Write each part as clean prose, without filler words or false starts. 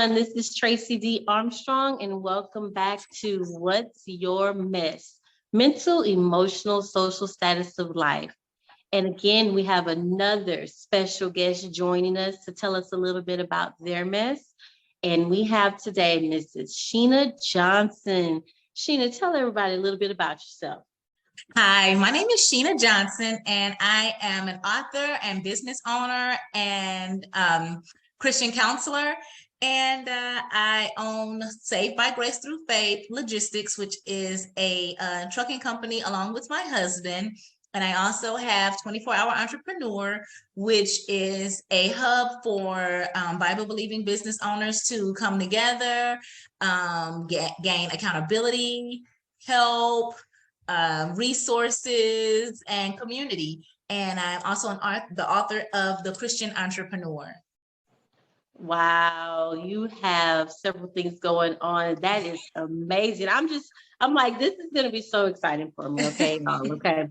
everyone. This is Tracy D. Armstrong, and welcome back to What's Your M.E.S.S? Mental, Emotional, Social Status of Life. And again, we have another special guest joining us to tell us a little bit about their mess. And we have today Mrs. Sheena Johnson. Sheena, tell everybody a little bit about yourself. Hi, my name is Sheena Johnson, and I am an author and business owner and Christian counselor. And I own Saved by Grace Through Faith Logistics, which is a trucking company along with my husband. And I also have 24-Hour Entrepreneur, which is a hub for Bible-believing business owners to come together, gain accountability, help, resources, and community. And I'm also the author of The Christian Entrepreneur. Wow, you have several things going on. That is amazing. I'm like, this is going to be so exciting for me. Okay, y'all. Okay.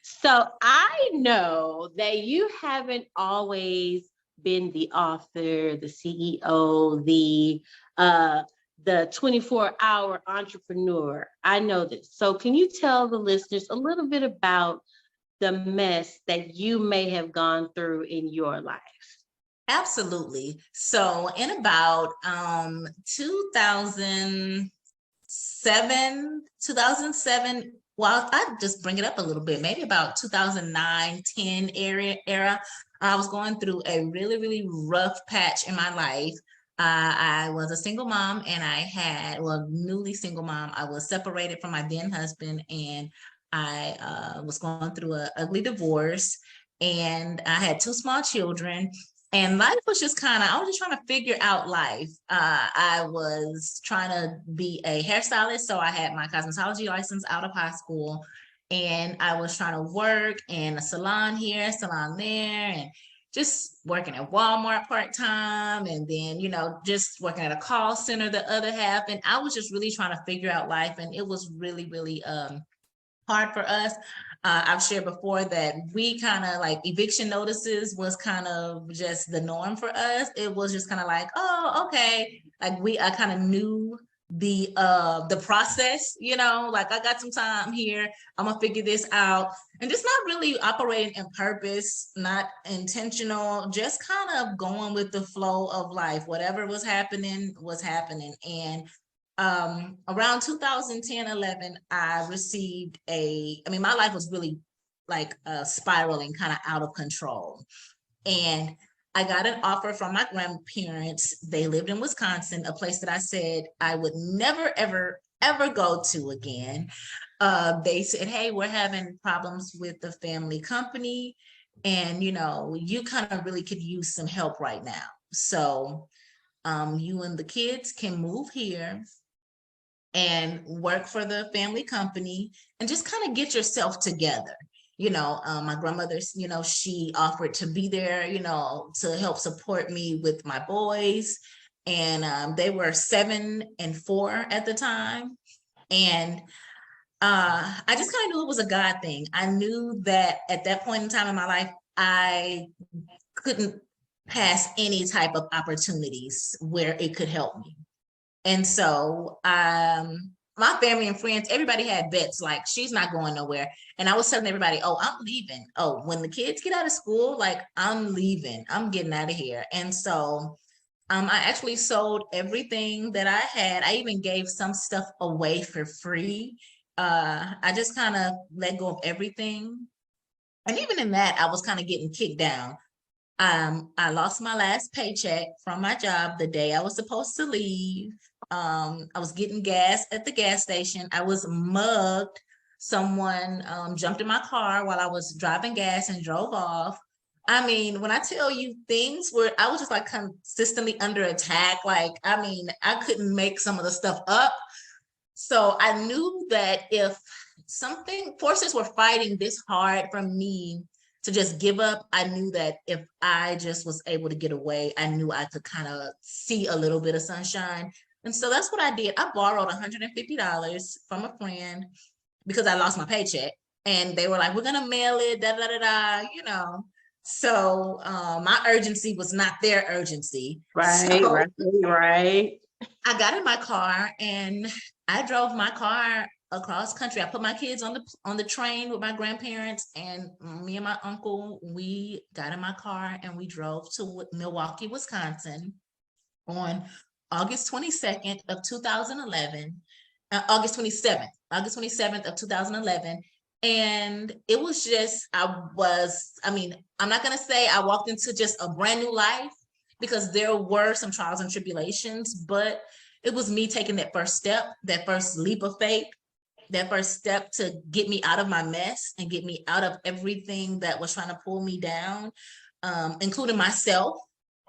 So I know that you haven't always been the author, the CEO, the 24-hour entrepreneur. I know this. So can you tell the listeners a little bit about the mess that you may have gone through in your life? Absolutely. So in about 2007, well, I'd just bring it up a little bit, maybe about 2009, 10 era, I was going through a really, really rough patch in my life. I was a single mom, and newly single mom. I was separated from my then husband, and I was going through an ugly divorce, and I had 2 small children. And life was just I was just trying to figure out life. I was trying to be a hairstylist. So I had my cosmetology license out of high school, and I was trying to work in a salon here, salon there, and just working at Walmart part-time. And then, just working at a call center the other half. And I was just really trying to figure out life. And it was really, really hard for us. I've shared before that we kind of like eviction notices was kind of just the norm for us. It was just kind of like, oh, okay. Like I kind of knew the process, like I got some time here. I'm gonna figure this out, and just not really operating in purpose, not intentional, just kind of going with the flow of life. Whatever was happening was happening. And around 2010, 11, I received my life was really like spiraling kind of out of control. And I got an offer from my grandparents. They lived in Wisconsin, a place that I said I would never, ever, ever go to again. They said, hey, we're having problems with the family company, and, you kind of really could use some help right now. So you and the kids can move here and work for the family company and just kind of get yourself together. My grandmother, she offered to be there, to help support me with my boys. And they were 7 and 4 at the time. And I just kind of knew it was a God thing. I knew that at that point in time in my life, I couldn't pass any type of opportunities where it could help me. And so my family and friends, everybody had bets like, she's not going nowhere. And I was telling everybody, oh, I'm leaving. Oh, when the kids get out of school, like, I'm leaving. I'm getting out of here. And so I actually sold everything that I had. I even gave some stuff away for free. I just kind of let go of everything. And even in that, I was kind of getting kicked down. I lost my last paycheck from my job the day I was supposed to leave. I was getting gas at the gas station. I was mugged. Someone jumped in my car while I was driving gas and drove off. I mean, when I tell you I was just like consistently under attack. Like, I couldn't make some of the stuff up. So I knew that if forces were fighting this hard for me to just give up, I knew that if I just was able to get away, I knew I could kind of see a little bit of sunshine. And so that's what I did. I borrowed $150 from a friend because I lost my paycheck. And they were like, we're going to mail it, da, da, da, da, So my urgency was not their urgency. Right, So right. I got in my car and I drove my car across country. I put my kids on the train with my grandparents, and me and my uncle, we got in my car and we drove to Milwaukee, Wisconsin on August 22nd of 2011, August 27th of 2011. And it was just, I mean, I'm not going to say I walked into just a brand new life, because there were some trials and tribulations, but it was me taking that first step, that first leap of faith, that first step to get me out of my mess and get me out of everything that was trying to pull me down, including myself,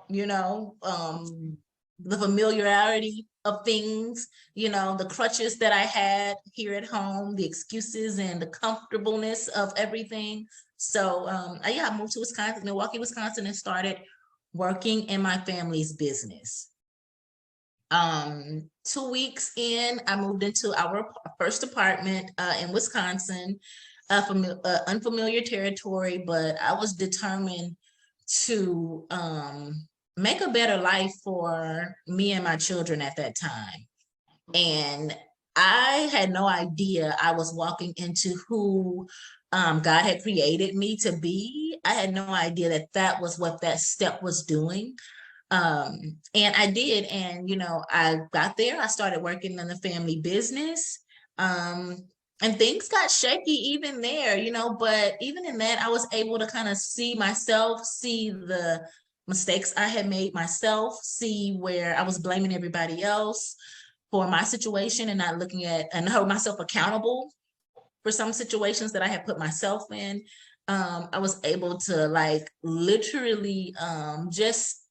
the familiarity of things, the crutches that I had here at home, the excuses and the comfortableness of everything. So I moved to Wisconsin, Milwaukee, Wisconsin, and started working in my family's business. 2 weeks in, I moved into our first apartment in Wisconsin, unfamiliar territory, but I was determined to make a better life for me and my children at that time. And I had no idea I was walking into who God had created me to be. I had no idea that that was what that step was doing. And I did. And, I got there, I started working in the family business. And things got shaky even there, but even in that, I was able to kind of see myself, see the mistakes I had made myself, see where I was blaming everybody else for my situation and not looking at and hold myself accountable for some situations that I had put myself in. I was able to literally just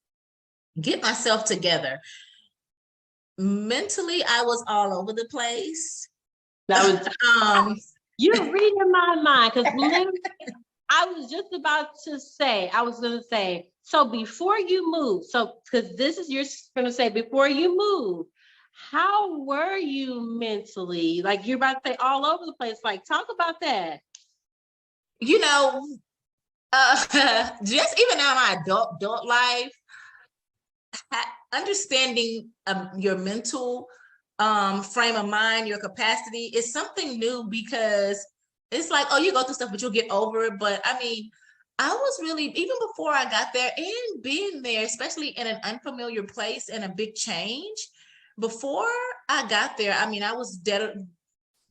get myself together. Mentally, I was all over the place. That was you're reading my mind, because I was just about to say, so before you move, because this is, you're going to say, before you move, how were you mentally? Like, you're about to say all over the place. Like, talk about that. Just even now my adult life, understanding your mental frame of mind, your capacity is something new, because it's like, oh, you go through stuff, but you'll get over it. But I mean, I was really, even before I got there and being there, especially in an unfamiliar place and a big change, before I got there, I mean, I was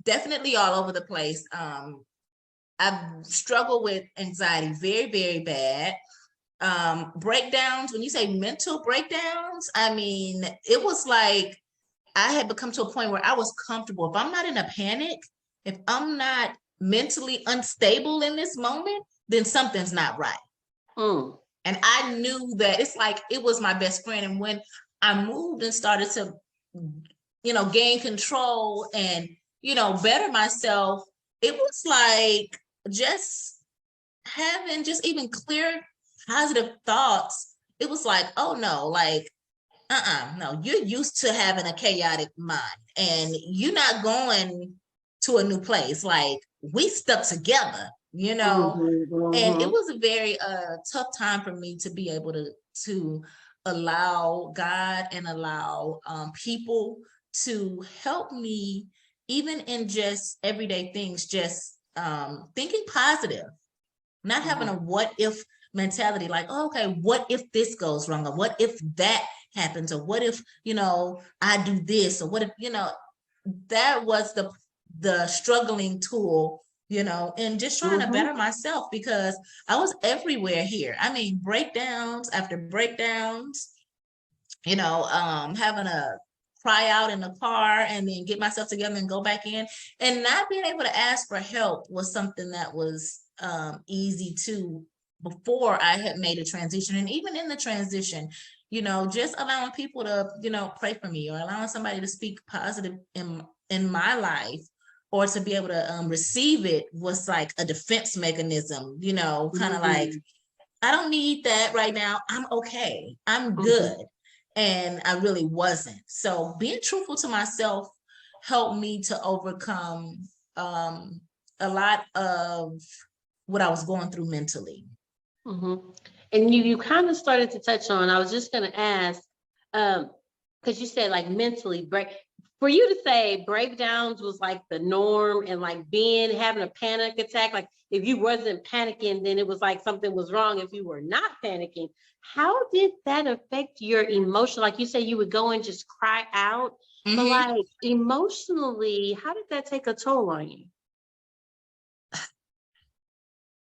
definitely all over the place. I've struggled with anxiety very, very bad. Breakdowns, when you say mental breakdowns, I mean, it was like I had become to a point where I was comfortable. If I'm not in a panic, if I'm not mentally unstable in this moment, then something's not right. And I knew that it's like it was my best friend. And when I moved and started to, gain control and, better myself, it was like just having just even clear, positive thoughts. It was like, oh no, no, you're used to having a chaotic mind and you're not going to a new place. Like, we stuck together, and it was a very tough time for me to be able to allow God and allow people to help me, even in just everyday things, just thinking positive, not having a what if mentality, like, oh, okay, what if this goes wrong, or what if that happens, or what if I do this, or what if that was the struggling tool, and just trying to better myself, because I was everywhere here. I mean, breakdowns after breakdowns, having a cry out in the car and then get myself together and go back in, and not being able to ask for help was something that was easy too before I had made a transition. And even in the transition, just allowing people to, pray for me, or allowing somebody to speak positive in my life, or to be able to receive it, was like a defense mechanism, kind of like, I don't need that right now. I'm okay. I'm good. And I really wasn't. So being truthful to myself helped me to overcome a lot of what I was going through mentally. Mm-hmm. And you kind of started to touch on, I was just going to ask, because you said like mentally break, for you to say breakdowns was like the norm and like having a panic attack, like if you wasn't panicking, then it was like something was wrong if you were not panicking. How did that affect your emotion? Like you said, you would go and just cry out, but Mm-hmm. like emotionally, how did that take a toll on you?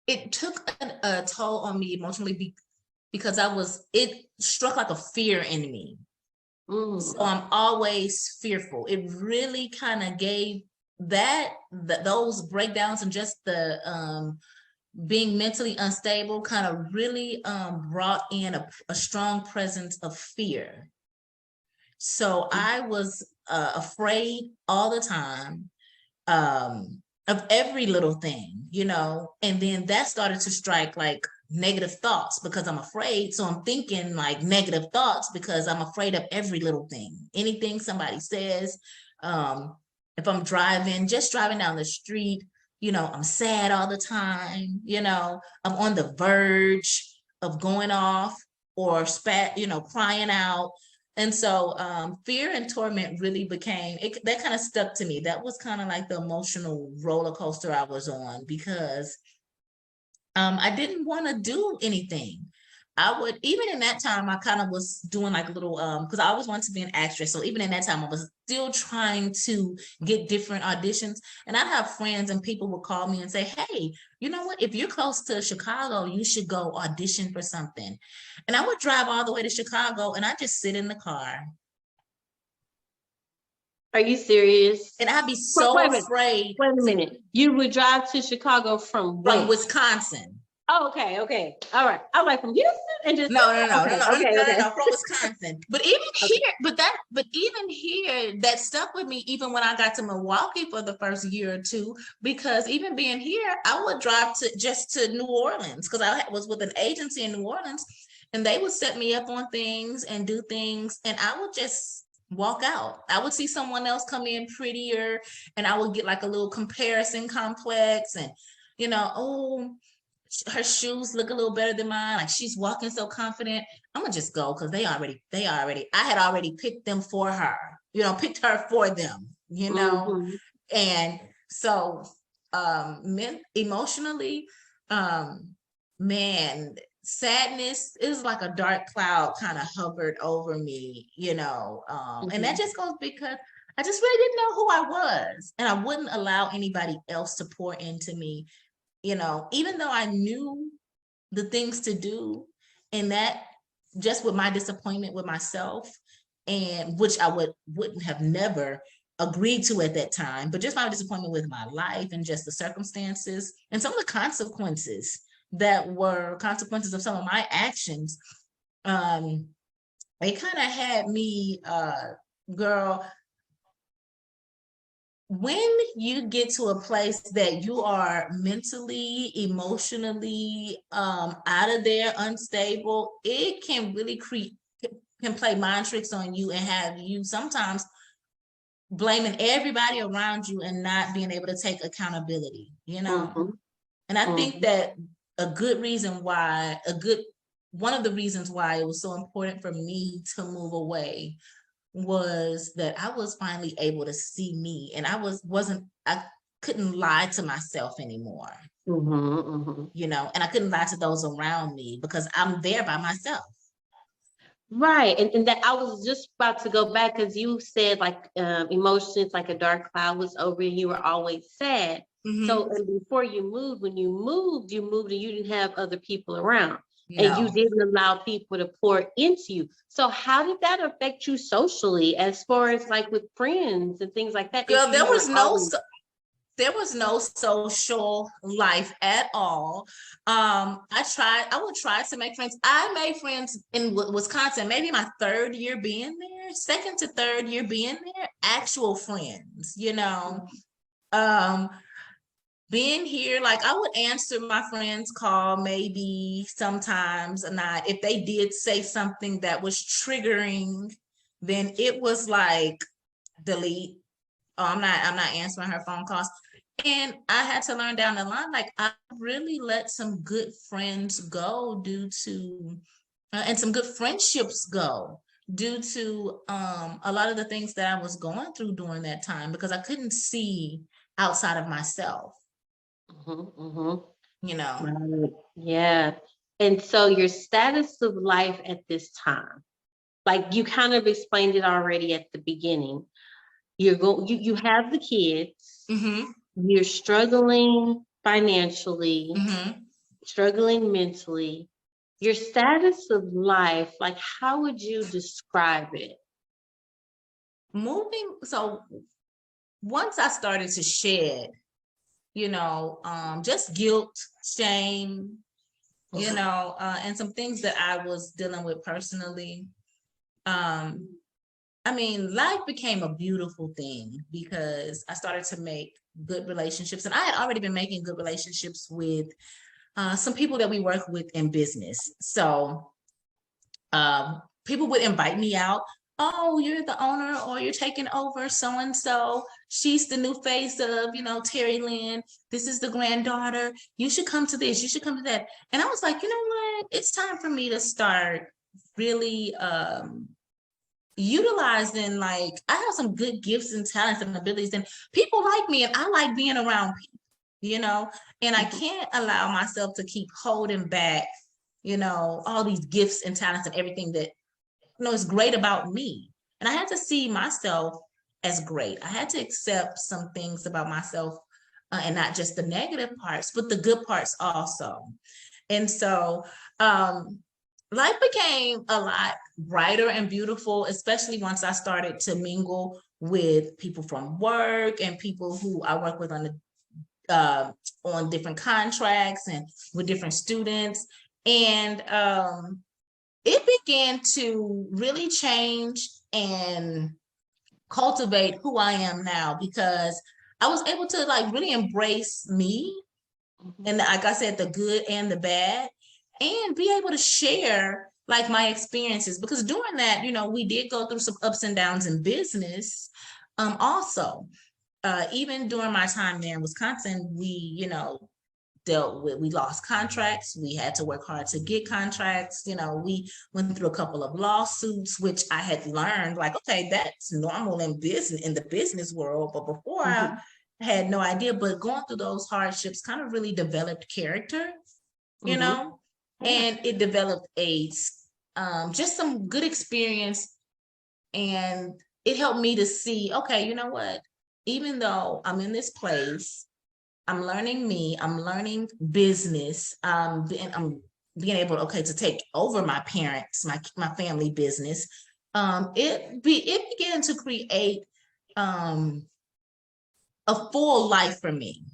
It took a toll on me emotionally because it struck like a fear in me. So Mm. I'm always fearful. It really kind of gave those breakdowns and just the being mentally unstable kind of really brought in a strong presence of fear. So I was afraid all the time, of every little thing, and then that started to strike like negative thoughts because I'm afraid. So I'm thinking like negative thoughts because I'm afraid of every little thing, anything somebody says. If I'm just driving down the street, I'm sad all the time, I'm on the verge of going off or crying out. And so fear and torment really became that kind of stuck to me. That was kind of like the emotional roller coaster I was on because I didn't want to do anything. I would, even in that time, I kind of was doing like a little, because I always wanted to be an actress. So even in that time, I was still trying to get different auditions. And I'd have friends and people would call me and say, hey, you know what? If you're close to Chicago, you should go audition for something. And I would drive all the way to Chicago and I just sit in the car. Are you serious? And I'd be Wait, so wait a minute. afraid Wait a minute. You would drive to Chicago from from where? Wisconsin. Oh, okay, okay. All right. I was like from Houston and just No, from Wisconsin. But even Okay. here, but even here, that stuck with me even when I got to Milwaukee for the first year or two, because even being here, I would drive to New Orleans because I was with an agency in New Orleans and they would set me up on things and do things, and I would just walk out. I would see someone else come in prettier and I would get like a little comparison complex and oh, her shoes look a little better than mine. Like she's walking so confident. I'm gonna just go because I had already picked them for her, picked her for them, Mm-hmm. and so emotionally, man, sadness is like a dark cloud kind of hovered over me, and that Mm-hmm. just goes because I just really didn't know who I was, and I wouldn't allow anybody else to pour into me, even though I knew the things to do, and that just with my disappointment with myself, and which I wouldn't have never agreed to at that time, but just my disappointment with my life and just the circumstances and some of the consequences that were consequences of some of my actions, it kind of had me, girl, when you get to a place that you are mentally, emotionally out of there, unstable, it can really can play mind tricks on you and have you sometimes blaming everybody around you and not being able to take accountability, Mm-hmm. And I think Mm-hmm. that one of the reasons why it was so important for me to move away was that I was finally able to see me, and I couldn't lie to myself anymore, Mm-hmm. Mm-hmm. and I couldn't lie to those around me because I'm there by myself. Right. And that I was just about to go back because you said like emotions, like a dark cloud was over and you were always sad. So Mm-hmm. and before you moved, when you moved and you didn't have other people around and you No, didn't allow people to pour into you. So how did that affect you socially as far as like with friends and things like that girl, if you were always there was no social life at all. I would try to make friends. I made friends in Wisconsin, maybe my third year being there, second to third year being there, actual friends, Um, being here, like I would answer my friend's call maybe sometimes, and if they did say something that was triggering, then it was like delete. Oh, I'm not answering her phone calls. And I had to learn down the line, like I really let some good friends go due to, and some good friendships go due to a lot of the things that I was going through during that time because I couldn't see outside of myself, you know. Right. Yeah. And so your status of life at this time, like you kind of explained it already at the beginning. You have the kids, Mm-hmm. you're struggling financially, Mm-hmm. struggling mentally. Your status of life, like how would you describe it? Moving, so once I started to shed, just guilt, shame, and some things that I was dealing with personally. Um, I mean, life became a beautiful thing because I started to make good relationships, and I had already been making good relationships with some people that we work with in business. So people would invite me out. Oh, you're the owner, or you're taking over so and so. She's the new face of, Terry Lynn. This is the granddaughter. You should come to this. You should come to that. And I was like, you know what? It's time for me to start really utilizing, like, I have some good gifts and talents and abilities, and people like me, and I like being around people, and I can't allow myself to keep holding back, all these gifts and talents and everything that is great about me. And I had to see myself as great. I had to accept some things about myself, and not just the negative parts, but the good parts also. And so life became a lot brighter and beautiful, especially once I started to mingle with people from work and people who I work with on different contracts and with different students. And it began to really change and cultivate who I am now, because I was able to like really embrace me, and like I said, the good and the bad, and be able to share like my experiences, because during that, we did go through some ups and downs in business. Also, even during my time there in Wisconsin, we lost contracts. We had to work hard to get contracts. We went through a couple of lawsuits, which I had learned, like, okay, that's normal in the business world. But before, I had no idea. But going through those hardships kind of really developed character, Yeah. and it developed just some good experience. And it helped me to see, okay, you know what? Even though I'm in this place, I'm learning me, I'm learning business, and I'm being able, okay, to take over my parents, my family business. It began to create a full life for me,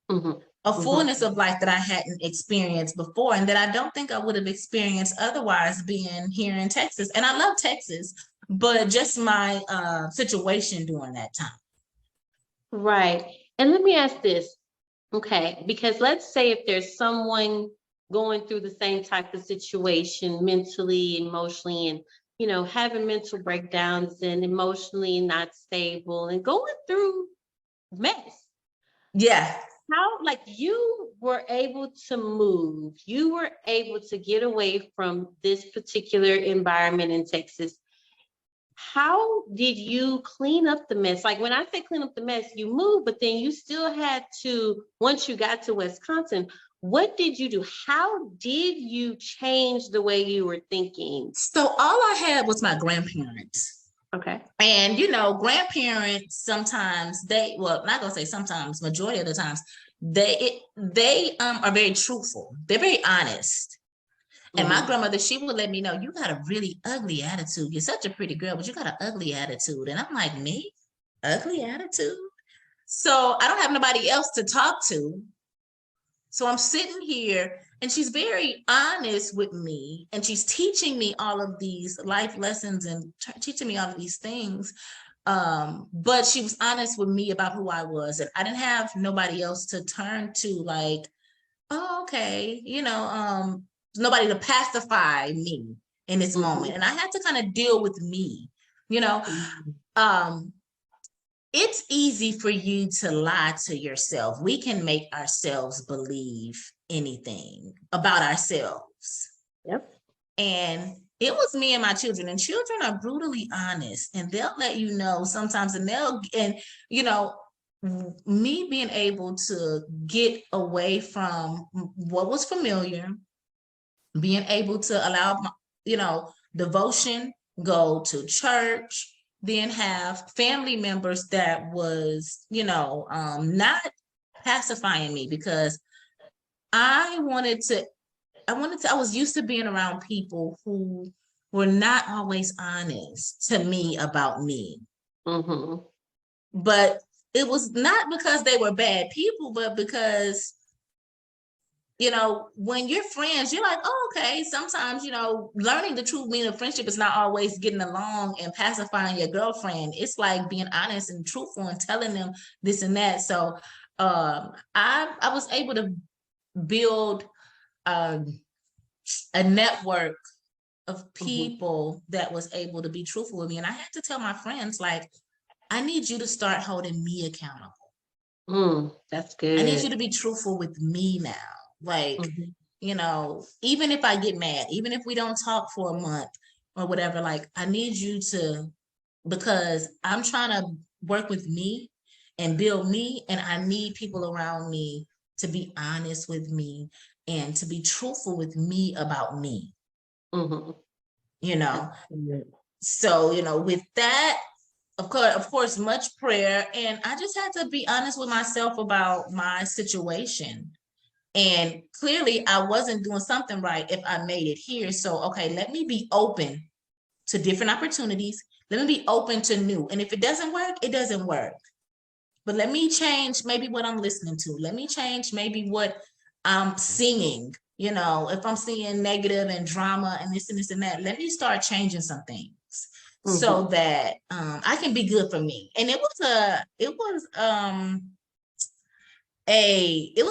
a fullness of life that I hadn't experienced before, and that I don't think I would have experienced otherwise being here in Texas. And I love Texas, but just my situation during that time. Right. And let me ask this. Okay, because let's say if there's someone going through the same type of situation mentally, emotionally, and having mental breakdowns and emotionally not stable and going through mess. Yeah. How, like, you were able to move, you were able to get away from this particular environment in Texas. How did you clean up the mess? Like when I say clean up the mess, you moved, but then you still had to, once you got to Wisconsin, what did you do? How did you change the way you were thinking? So all I had was my grandparents. Okay. And grandparents sometimes not gonna say sometimes, majority of the times, they are very truthful. They're very honest. And my grandmother, she would let me know, you got a really ugly attitude. You're such a pretty girl, but you got an ugly attitude. And I'm like, me? Ugly attitude? So I don't have nobody else to talk to. So I'm sitting here, and she's very honest with me, and she's teaching me all of these life lessons and teaching me all of these things. But she was honest with me about who I was, and I didn't have nobody else to turn to, like, oh, okay, nobody to pacify me in this moment. And I had to kind of deal with me, um, it's easy for you to lie to yourself. We can make ourselves believe anything about ourselves. Yep. And it was me and my children, and children are brutally honest, and they'll let you know sometimes, and you know, me being able to get away from what was familiar, being able to allow my, devotion, go to church, then have family members that was, not pacifying me, because I was used to being around people who were not always honest to me about me. Mm-hmm. But it was not because they were bad people, but because, when you're friends, you're like, oh, okay, sometimes, learning the true meaning of friendship is not always getting along and pacifying your girlfriend. It's like being honest and truthful and telling them this and that. So I was able to build a network of people that was able to be truthful with me. And I had to tell my friends, like, I need you to start holding me accountable. That's good. I need you to be truthful with me now. Like, even if I get mad, even if we don't talk for a month or whatever, like, I need you to, because I'm trying to work with me and build me, and I need people around me to be honest with me and to be truthful with me about me. So, with that, of course, much prayer. And I just had to be honest with myself about my situation. And clearly I wasn't doing something right if I made it here. So, okay, let me be open to different opportunities. Let me be open to new. And if it doesn't work, it doesn't work. But let me change maybe what I'm listening to. Let me change maybe what I'm seeing. If I'm seeing negative and drama and this and this and that, let me start changing some things so that I can be good for me. And it was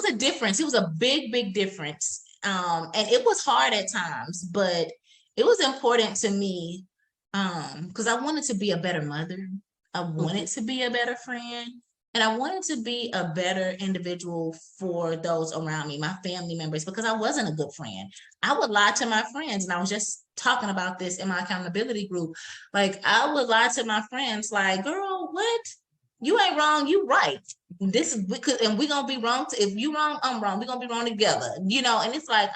a difference. It was a big difference. And it was hard at times, but it was important to me because I wanted to be a better mother. I wanted to be a better friend. And I wanted to be a better individual for those around me, my family members, because I wasn't a good friend. I would lie to my friends. And I was just talking about this in my accountability group. Like, I would lie to my friends, like, girl, what? You ain't wrong, you right. This is because, and we're gonna be wrong. If you wrong, I'm wrong. We're gonna be wrong together, and it's like,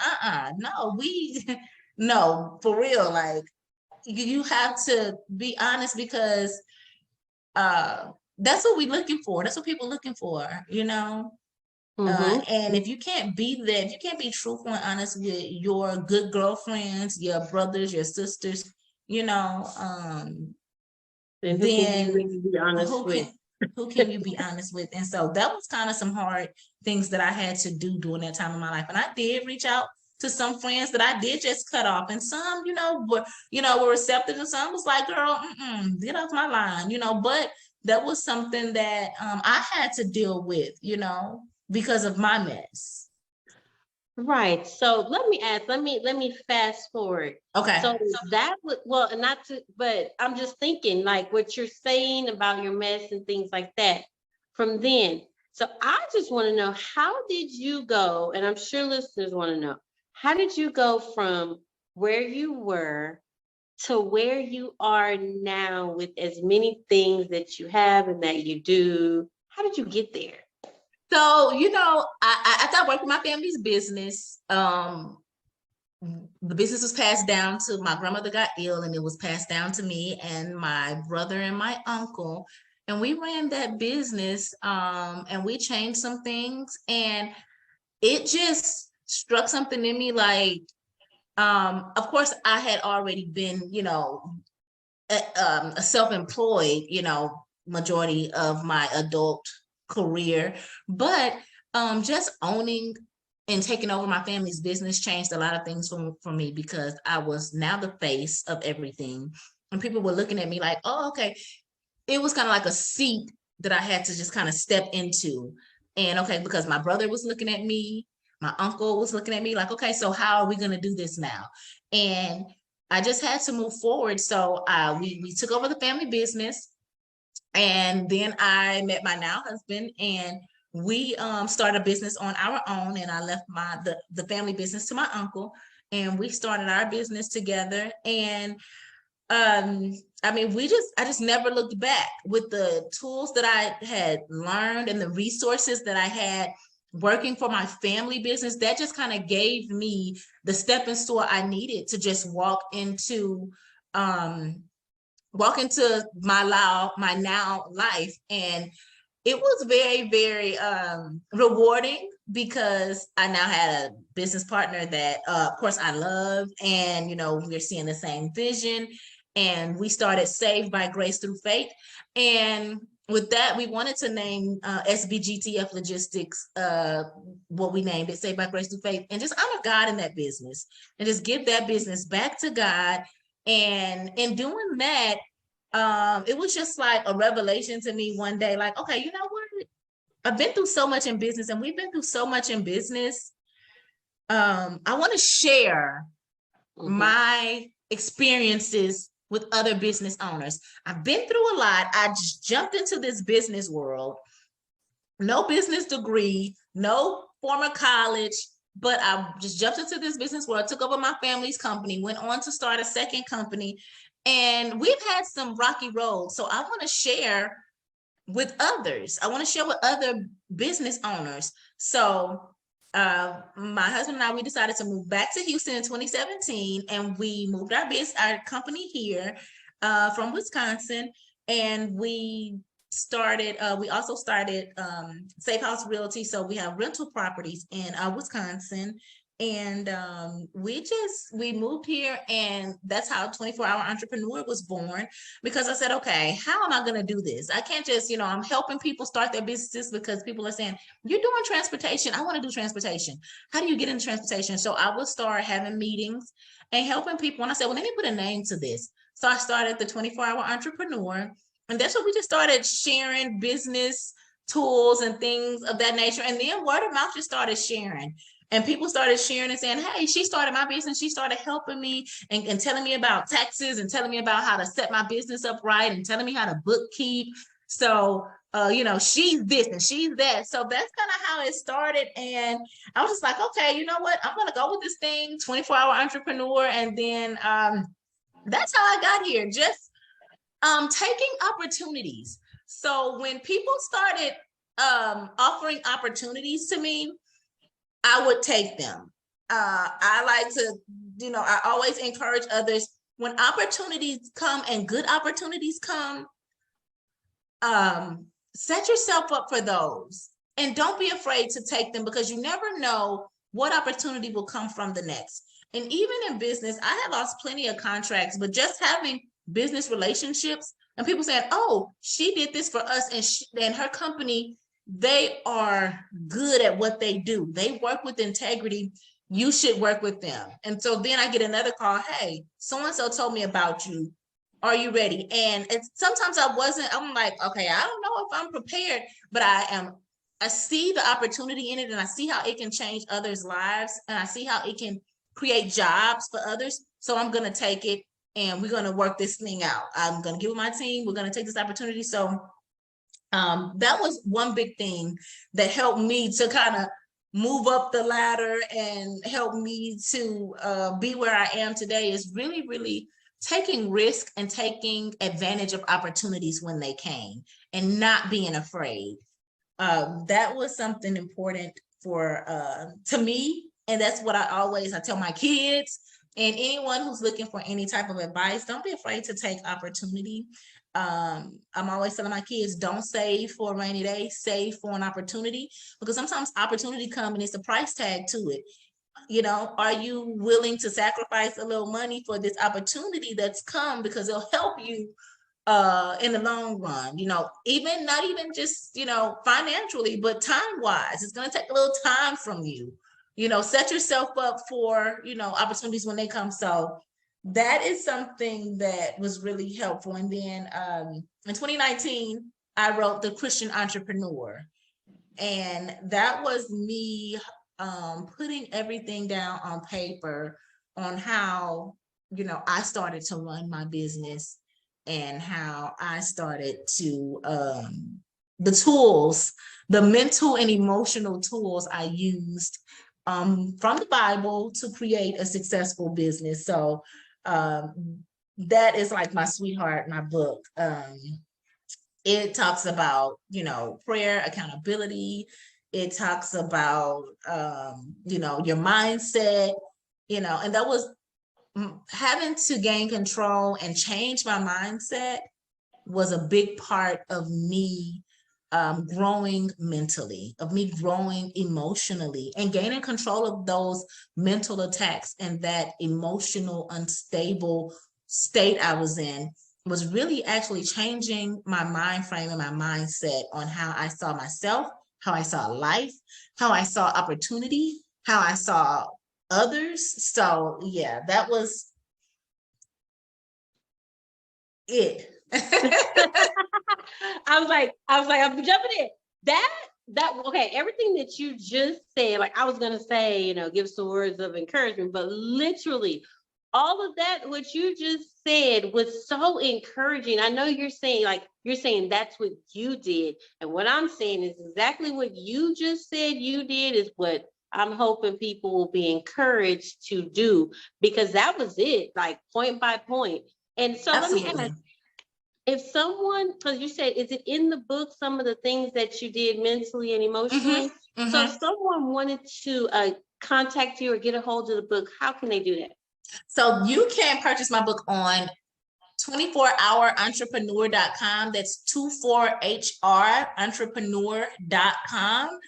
no, no, for real. Like, you have to be honest, because that's what we're looking for. That's what people are looking for, and if you can't be that, if you can't be truthful and honest with your good girlfriends, your brothers, your sisters, then who can you really be honest with? Who can you be honest with? And so that was kind of some hard things that I had to do during that time in my life. And I did reach out to some friends that I did just cut off, and some, were receptive, and some was like, girl, get off my line, but that was something that I had to deal with, because of my mess. Right. So let me fast forward. Okay. So that would, well, not to, but I'm just thinking, like, what you're saying about your mess and things like that from then. So I just want to know, how did you go? And I'm sure listeners want to know, how did you go from where you were to where you are now with as many things that you have and that you do? How did you get there? So, after I worked with my family's business, the business was passed down to my grandmother, got ill, and it was passed down to me and my brother and my uncle. And we ran that business, and we changed some things, and it just struck something in me. Like, of course, I had already been, a self-employed, majority of my adult career, but just owning and taking over my family's business changed a lot of things for me, because I was now the face of everything, and people were looking at me like, oh, okay. It was kind of like a seat that I had to just kind of step into. And okay, because my brother was looking at me, my uncle was looking at me like, okay, so how are we going to do this now? And I just had to move forward. So we took over the family business. And then I met my now husband, and we started a business on our own. And I left the family business to my uncle, and we started our business together. And I mean, I just never looked back with the tools that I had learned and the resources that I had working for my family business. That just kind of gave me the stepping stone I needed to just um, walk into my now life. And it was very, very rewarding, because I now had a business partner that, of course, I love, and we're seeing the same vision. And we started Saved by Grace Through Faith, and with that, we wanted to name SBGTF Logistics, what we named it, Saved by Grace Through Faith, and just honor God in that business, and just give that business back to God. And in doing that, it was just like a revelation to me one day, like, okay, you know what? I've been through so much in business, and we've been through so much in business. I want to share my experiences with other business owners. I've been through a lot. I just jumped into this business world, no business degree, no former college, but I just jumped into this business world, took over my family's company, went on to start a second company, and we've had some rocky roads. So I want to share with others. I want to share with other business owners. So my husband and I, we decided to move back to Houston in 2017, and we moved our company here from Wisconsin, and we also started Safe House Realty. So we have rental properties in Wisconsin, and we moved here, and that's how 24-hour entrepreneur was born. Because I said, okay, how am I going to do this? I can't just, I'm helping people start their businesses, because people are saying, you're doing transportation, I want to do transportation. How do you get into transportation? So I would start having meetings and helping people, and I said, well, let me put a name to this. So I started the 24-hour entrepreneur, and that's what we just started sharing business tools and things of that nature. And then word of mouth just started sharing. And people started sharing and saying, hey, she started my business. She started helping me and telling me about taxes, and telling me about how to set my business up right, and telling me how to bookkeep. So, she's this and she's that. So that's kind of how it started. And I was just like, okay, you know what? I'm going to go with this thing, 24-hour entrepreneur. And then that's how I got here, just taking opportunities. So when people started offering opportunities to me, I would take them. I like to, I always encourage others, when opportunities come and good opportunities come, set yourself up for those, and don't be afraid to take them, because you never know what opportunity will come from the next. And even in business, I have lost plenty of contracts, but just having business relationships and people saying, oh, she did this for us, and her company, they are good at what they do. They work with integrity. You should work with them. And so then I get another call. Hey, so-and-so told me about you. Are you ready? And sometimes I'm like, okay, I don't know if I'm prepared, but I see the opportunity in it, and I see how it can change others' lives, and I see how it can create jobs for others. So I'm going to take it, and we're going to work this thing out. I'm going to give it my team. We're going to take this opportunity. So that was one big thing that helped me to kind of move up the ladder and help me to be where I am today, is really, really taking risk and taking advantage of opportunities when they came, and not being afraid. That was something important to me. And that's what I tell my kids and anyone who's looking for any type of advice. Don't be afraid to take opportunity. I'm always telling my kids, don't save for a rainy day, save for an opportunity, because sometimes opportunity comes and it's a price tag to it. Are you willing to sacrifice a little money for this opportunity that's come, because it'll help you in the long run, even not even just, financially, but time wise, it's going to take a little time from you, set yourself up for, opportunities when they come. So that is something that was really helpful. And then in 2019, I wrote The Christian Entrepreneur. And that was me putting everything down on paper on how, I started to run my business. and how I started to the tools, the mental and emotional tools I used from the Bible to create a successful business. So that is like my sweetheart, my book. It talks about, prayer, accountability. It talks about, your mindset, and that was having to gain control and change my mindset was a big part of me growing mentally, of me growing emotionally, and gaining control of those mental attacks and that emotional, unstable state I was in was really actually changing my mind frame and my mindset on how I saw myself, how I saw life, how I saw opportunity, how I saw others. So yeah, that was it. I'm jumping in. Okay, everything that you just said, like I was gonna say, give some words of encouragement, but literally all of that, what you just said was so encouraging. I know you're saying that's what you did. And what I'm saying is exactly what you just said you did is what I'm hoping people will be encouraged to do, because that was it, like point by point. And so let me Absolutely. ask, if someone, because you said, is it in the book, some of the things that you did mentally and emotionally? So if someone wanted to contact you or get a hold of the book, how can they do that? So you can purchase my book on 24hourentrepreneur.com. That's 24HR entrepreneur.com.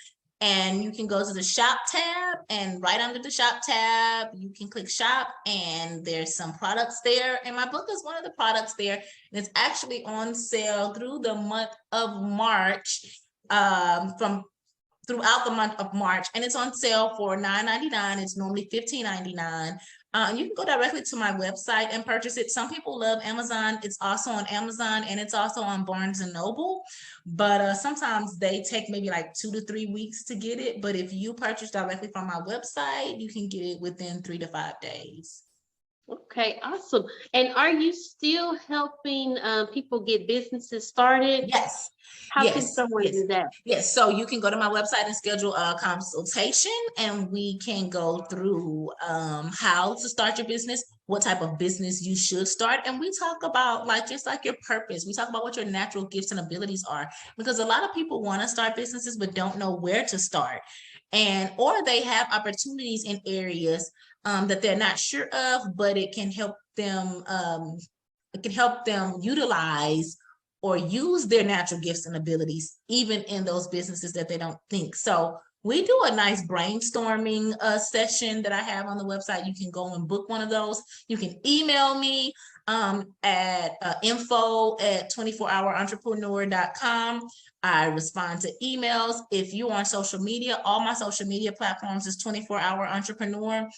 And you can go to the shop tab, and right under the shop tab, you can click shop, and there's some products there. And my book is one of the products there. And it's actually on sale through the month of March, from throughout the month of March, and it's on sale for $9.99. It's normally $15.99. You can go directly to my website and purchase it. Some people love Amazon. It's also on Amazon, and it's also on Barnes and Noble. But sometimes they take maybe like 2 to 3 weeks to get it. But if you purchase directly from my website, you can get it within 3 to 5 days. Okay, awesome. And are you still helping people get businesses started? Yes. How can someone do that? Yes. So you can go to my website and schedule a consultation, and we can go through how to start your business, what type of business you should start. And we talk about just like your purpose. We talk about what your natural gifts and abilities are, because a lot of people want to start businesses but don't know where to start. Or they have opportunities in areas that they're not sure of, but it can help them utilize or use their natural gifts and abilities, even in those businesses that they don't think. So we do a nice brainstorming session that I have on the website. You can go and book one of those. You can email me at info@24hourentrepreneur.com. I respond to emails. If you're on social media, all my social media platforms is 24-hour entrepreneur.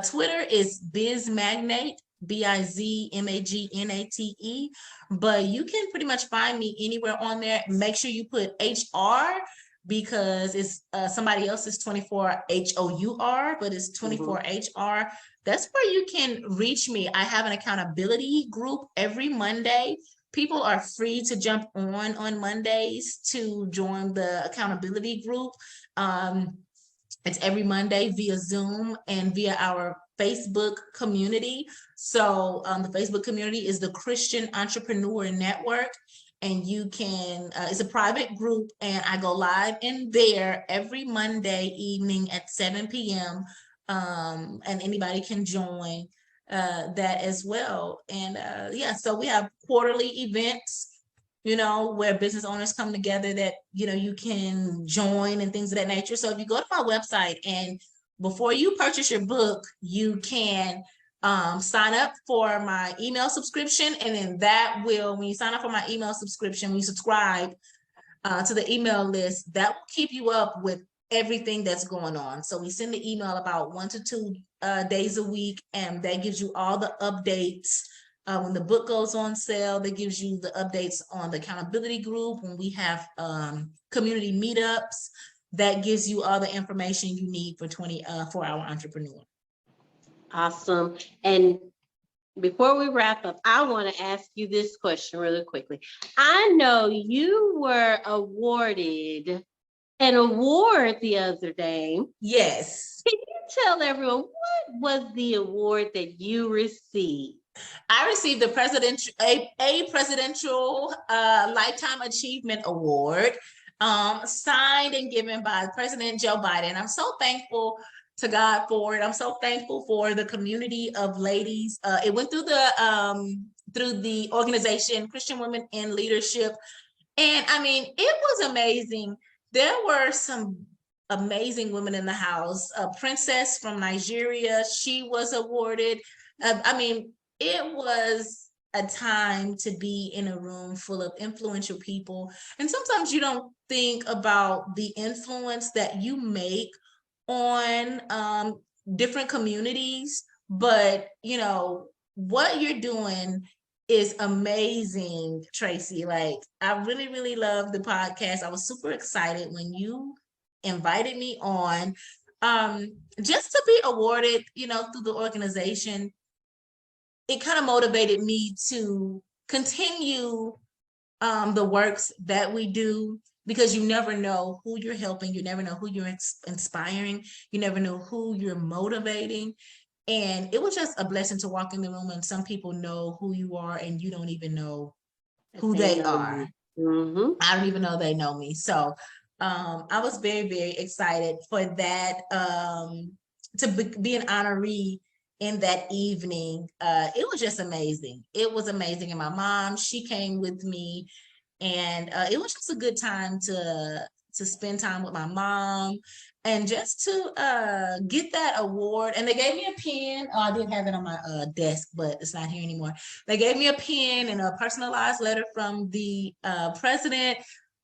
Twitter is bizmagnate, BIZMAGNATE, but you can pretty much find me anywhere on there. Make sure you put HR, because it's somebody else's 24HOUR, but it's 24HR. That's where you can reach me. I have an accountability group every Monday. People are free to jump on Mondays to join the accountability group. It's every Monday via Zoom and via our Facebook community. So the Facebook community is the Christian Entrepreneur Network. And you can, it's a private group, and I go live in there every Monday evening at 7 p.m. And anybody can join that as well. And so we have quarterly events, where business owners come together that, you can join and things of that nature. So if you go to my website, and before you purchase your book, you can sign up for my email subscription. And then when you sign up for my email subscription, when you subscribe to the email list, that will keep you up with everything that's going on. So we send the email about 1 to 2 days a week, and that gives you all the updates. When the book goes on sale, that gives you the updates on the accountability group. When we have community meetups, that gives you all the information you need for 24-hour entrepreneur. Awesome. And Before we wrap up, I want to ask you this question really quickly. I know you were awarded an award the other day. Yes. Can you tell everyone what was the award that you received? I received the presidential lifetime achievement award, signed and given by President Joe Biden. I'm so thankful to God for it. I'm so thankful for the community of ladies. It went through the organization Christian Women in Leadership, and I mean, it was amazing. There were some amazing women in the house. A princess from Nigeria, she was awarded. I mean, it was a time to be in a room full of influential people. And sometimes you don't think about the influence that you make on different communities, but you know, what you're doing is amazing, Tracy. Like, I really, really love the podcast. I was super excited when you invited me on, just to be awarded, you know, through the organization. It kind of motivated me to continue the works that we do, because you never know who you're helping, you never know who you're inspiring, you never know who you're motivating. And it was just a blessing to walk in the room and some people know who you are and you don't even know who they are. Mm-hmm. I don't even know they know me. So I was very, very excited for that, to be an honoree in that evening. It was just amazing. It was amazing. And my mom, she came with me, and it was just a good time to spend time with my mom and just to get that award. And they gave me a pen. Oh, I did have it on my desk, but it's not here anymore. They gave me a pen and a personalized letter from the president,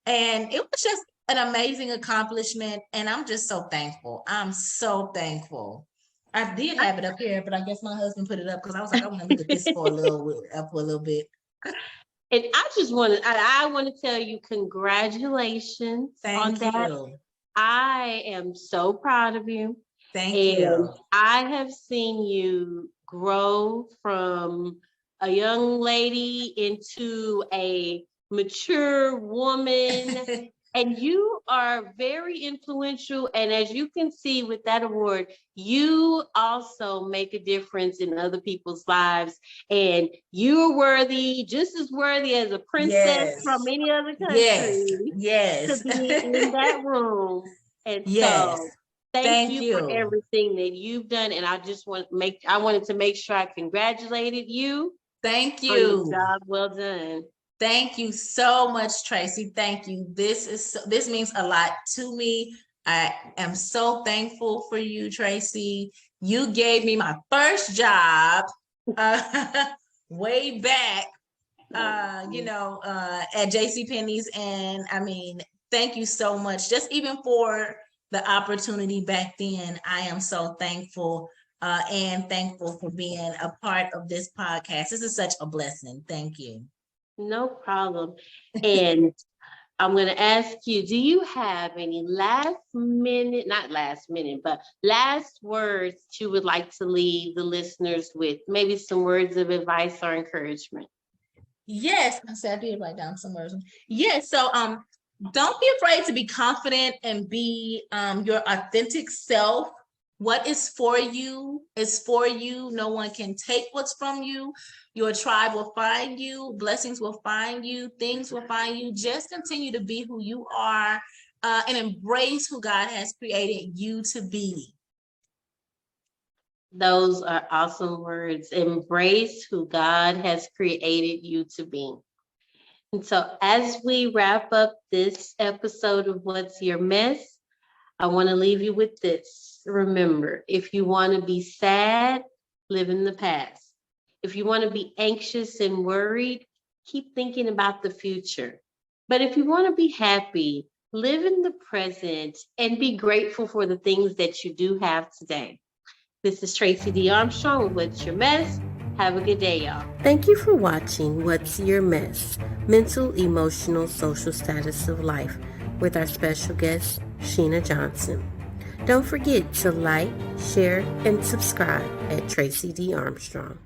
and it was just an amazing accomplishment. And I'm just so thankful. I'm so thankful. I did have it up here, but I guess my husband put it up because I was like, I want to look at this for a little bit. And I want to tell you congratulations on that. I am so proud of you. Thank you. I have seen you grow from a young lady into a mature woman. And you are very influential. And as you can see with that award, you also make a difference in other people's lives. And you're worthy, just as worthy as a princess from any other country. Yes. To be in that room. And so thank you for everything that you've done. And I wanted to make sure I congratulated you. Thank you. On your job well done. Thank you so much, Tracy. Thank you. This means a lot to me. I am so thankful for you, Tracy. You gave me my first job way back, at JCPenney's. And I mean, thank you so much. Just even for the opportunity back then, I am so thankful, and thankful for being a part of this podcast. This is such a blessing. Thank you. No problem. And I'm going to ask you, do you have any last words you would like to leave the listeners with? Maybe some words of advice or encouragement? Yes. I said I did write down some words. Yes. So don't be afraid to be confident and be your authentic self. What is for you is for you. No one can take what's from you. Your tribe will find you. Blessings will find you. Things will find you. Just continue to be who you are, and embrace who God has created you to be. Those are awesome words. Embrace who God has created you to be. And so as we wrap up this episode of What's Your Mess, I want to leave you with this. Remember, if you want to be sad, live in the past. If you want to be anxious and worried, keep thinking about the future. But if you want to be happy, live in the present and be grateful for the things that you do have today. This is Tracy D. Armstrong with What's Your Mess. Have a good day, y'all. Thank you for watching What's Your Mess? Mental, Emotional, Social Status of Life with our special guest, Sheena Johnson. Don't forget to like, share, and subscribe at Tracy D. Armstrong.